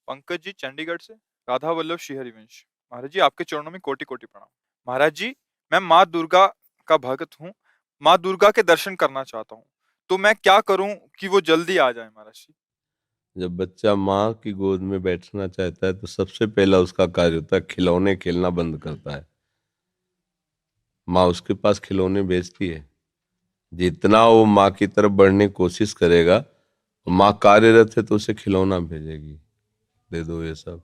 पंकज जी चंडीगढ़ से। राधा वल्लभ श्री हरिवंश। महाराज जी आपके चरणों में कोटि कोटि प्रणाम। महाराज जी मैं माँ दुर्गा का भक्त हूँ। माँ दुर्गा के दर्शन करना चाहता हूँ, तो मैं क्या करूं कि वो जल्दी आ जाए महाराज जी। जब बच्चा माँ की गोद में बैठना चाहता है तो सबसे पहला उसका कार्य होता है खिलौने खेलना बंद करता है। माँ उसके पास खिलौने भेजती है। जितना वो माँ की तरफ बढ़ने की कोशिश करेगा, माँ कार्यरत है तो उसे खिलौना भेजेगी, दे दो ये सब।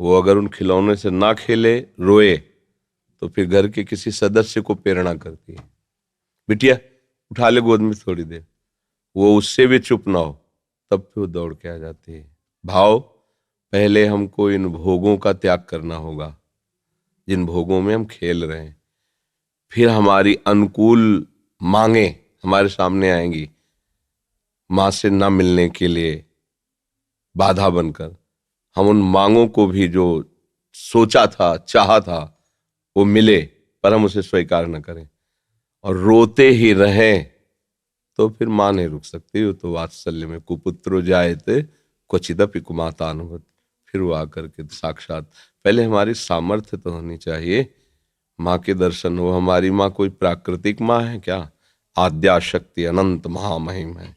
वो अगर उन खिलौने से ना खेले, रोए, तो फिर घर के किसी सदस्य को प्रेरणा करती है, बिटिया उठा ले गोद में थोड़ी देर। वो उससे भी चुप ना हो, तब फिर वो दौड़ के आ जाती है। भाव, पहले हमको इन भोगों का त्याग करना होगा जिन भोगों में हम खेल रहे हैं। फिर हमारी अनुकूल मांगे हमारे सामने आएंगी, माँ से ना मिलने के लिए बाधा बनकर। हम उन मांगों को भी जो सोचा था, चाहा था, वो मिले, पर हम उसे स्वीकार न करें और रोते ही रहें, तो फिर माँ नहीं रुक सकती। वो तो वात्सल्य में कुपुत्रो जायते क्वचिदपि कुमातानुवत। फिर वो आकर के साक्षात, पहले हमारी सामर्थ्य तो होनी चाहिए, माँ के दर्शन हो। हमारी माँ कोई प्राकृतिक माँ है क्या? आद्या शक्ति अनंत महामहिम है।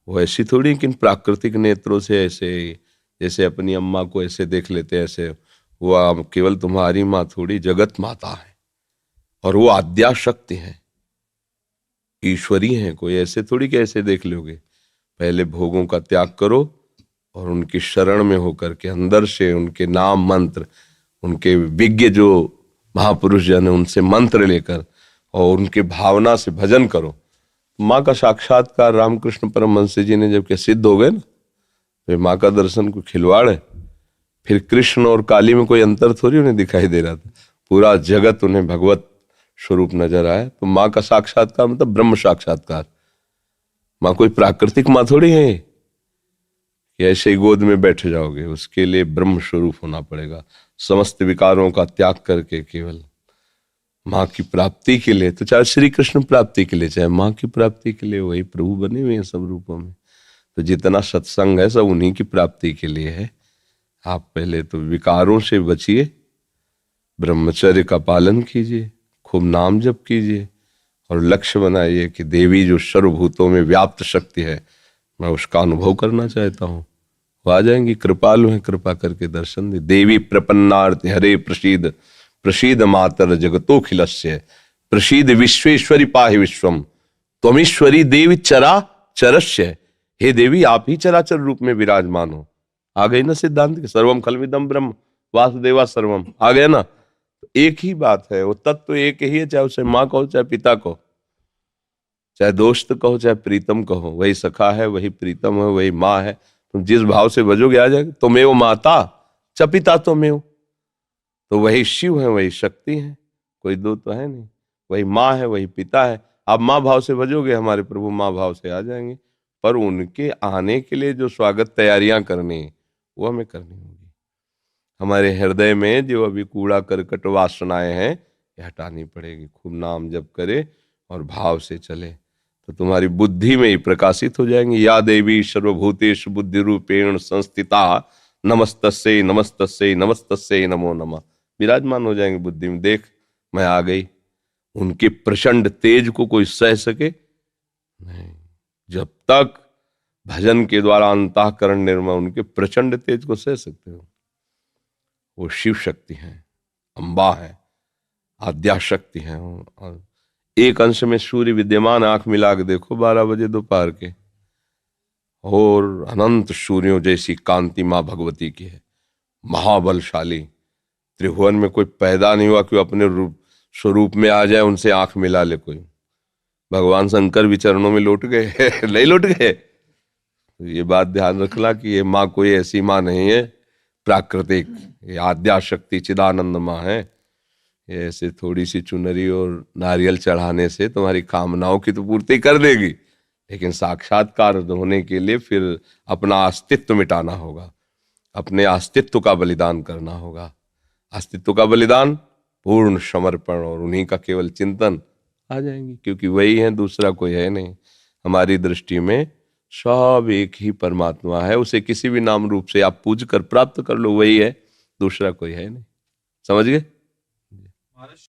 वो ऐसी थोड़ी कि इन प्राकृतिक नेत्रों से ऐसे, जैसे अपनी अम्मा को ऐसे देख लेते हैं ऐसे। वो केवल तुम्हारी माँ थोड़ी, जगत माता है और वो आद्या शक्ति है, ईश्वरी हैं। कोई ऐसे थोड़ी कि ऐसे देख लोगे। पहले भोगों का त्याग करो और उनकी शरण में होकर के अंदर से उनके नाम मंत्र, उनके विज्ञ जो महापुरुष जन है उनसे मंत्र लेकर और उनके भावना से भजन करो। माँ का साक्षात्कार रामकृष्ण परमहंस जी ने जब के सिद्ध हो गए ना, फिर माँ का दर्शन को खिलवाड़ है। फिर कृष्ण और काली में कोई अंतर थोड़ी उन्हें दिखाई दे रहा था, पूरा जगत उन्हें भगवत स्वरूप नजर आया। तो माँ का साक्षात्कार मतलब ब्रह्म साक्षात्कार। माँ कोई प्राकृतिक माँ थोड़ी है कि ऐसे ही गोद में बैठ जाओगे। उसके लिए ब्रह्म स्वरूप होना पड़ेगा, समस्त विकारों का त्याग करके केवल माँ की प्राप्ति के लिए। तो चाहे श्री कृष्ण प्राप्ति के लिए, चाहे माँ की प्राप्ति के लिए, वही प्रभु बने हुए हैं सब रूपों में। तो जितना सत्संग है सब उन्हीं की प्राप्ति के लिए है। आप पहले तो विकारों से बचिए, ब्रह्मचर्य का पालन कीजिए, खूब नाम जप कीजिए और लक्ष्य बनाइए कि देवी जो सर्वभूतों में व्याप्त शक्ति है, मैं उसका अनुभव करना चाहता हूँ। वो आ जाएंगी, कृपालु हैं, कृपा करके दर्शन दे। देवी प्रपन्नार्थ हरे प्रसीद, प्रसीद मातर जगतोखिलस्य, प्रसीद विश्वेश्वरी पाहि विश्वम, त्वमीश्वरी देवी चरा चरस्य। हे देवी आप ही चराचर रूप में विराजमान हो। आ गई ना सिद्धांत के सर्वम खलविदम ब्रह्म वासुदेवा सर्वम, आ गया ना। एक ही बात है, वो तत्व तो एक ही है, चाहे उसे माँ कहो चाहे पिता कहो, चाहे दोस्त कहो चाहे प्रीतम कहो। वही सखा है, वही प्रीतम है, वही माँ है। तुम जिस भाव से भजोगे आ जाएगा। तुम्हें माता च पिता तुम्हें, तो वही शिव है, वही शक्ति है, कोई दो तो है नहीं। वही माँ है, वही पिता है। आप माँ भाव से भजोगे, हमारे प्रभु माँ भाव से आ जाएंगे। पर उनके आने के लिए जो स्वागत तैयारियां करनी है वो हमें करनी होगी। हमारे हृदय में जो अभी कूड़ा करकट वासनाएं हैं ये हटानी पड़ेगी। खूब नाम जप करे और भाव से चले तो तुम्हारी बुद्धि में ही प्रकाशित हो जाएंगी। या देवी सर्वभूतेषु बुद्धि रूपेण संस्थिता नमस्तस्यै नमस्तस्यै नमस्तस्यै नमो नमः। विराजमान हो जाएंगे बुद्धि में। देख मैं आ गई। उनके प्रचंड तेज को कोई सह सके नहीं। जब तक भजन के द्वारा अंतःकरण निर्मल, उनके प्रचंड तेज को सह सकते हो। वो शिव शक्ति है, अम्बा है, आद्या शक्ति है। और एक अंश में सूर्य विद्यमान, आंख मिला के देखो 12 बजे दोपहर के, और अनंत सूर्यों जैसी कांति माँ भगवती की है। महाबलशाली, त्रिभुवन में कोई पैदा नहीं हुआ कि अपने रूप स्वरूप में आ जाए, उनसे आंख मिला ले कोई। भगवान शंकर भी चरणों में लौट गए नहीं लौट गए। तो ये बात ध्यान रखना कि ये माँ कोई ऐसी माँ नहीं है प्राकृतिक, ये आद्या शक्ति चिदानंद माँ है। ये ऐसे थोड़ी सी चुनरी और नारियल चढ़ाने से तुम्हारी कामनाओं की तो पूर्ति कर देगी, लेकिन साक्षात्कार होने के लिए फिर अपना अस्तित्व मिटाना होगा, अपने अस्तित्व का बलिदान करना होगा। अस्तित्व का बलिदान, पूर्ण समर्पण और उन्हीं का केवल चिंतन, आ जाएंगी। क्योंकि वही है, दूसरा कोई है नहीं हमारी दृष्टि में। सब एक ही परमात्मा है, उसे किसी भी नाम रूप से आप पूज कर प्राप्त कर लो, वही है, दूसरा कोई है नहीं। समझ गए? महाराज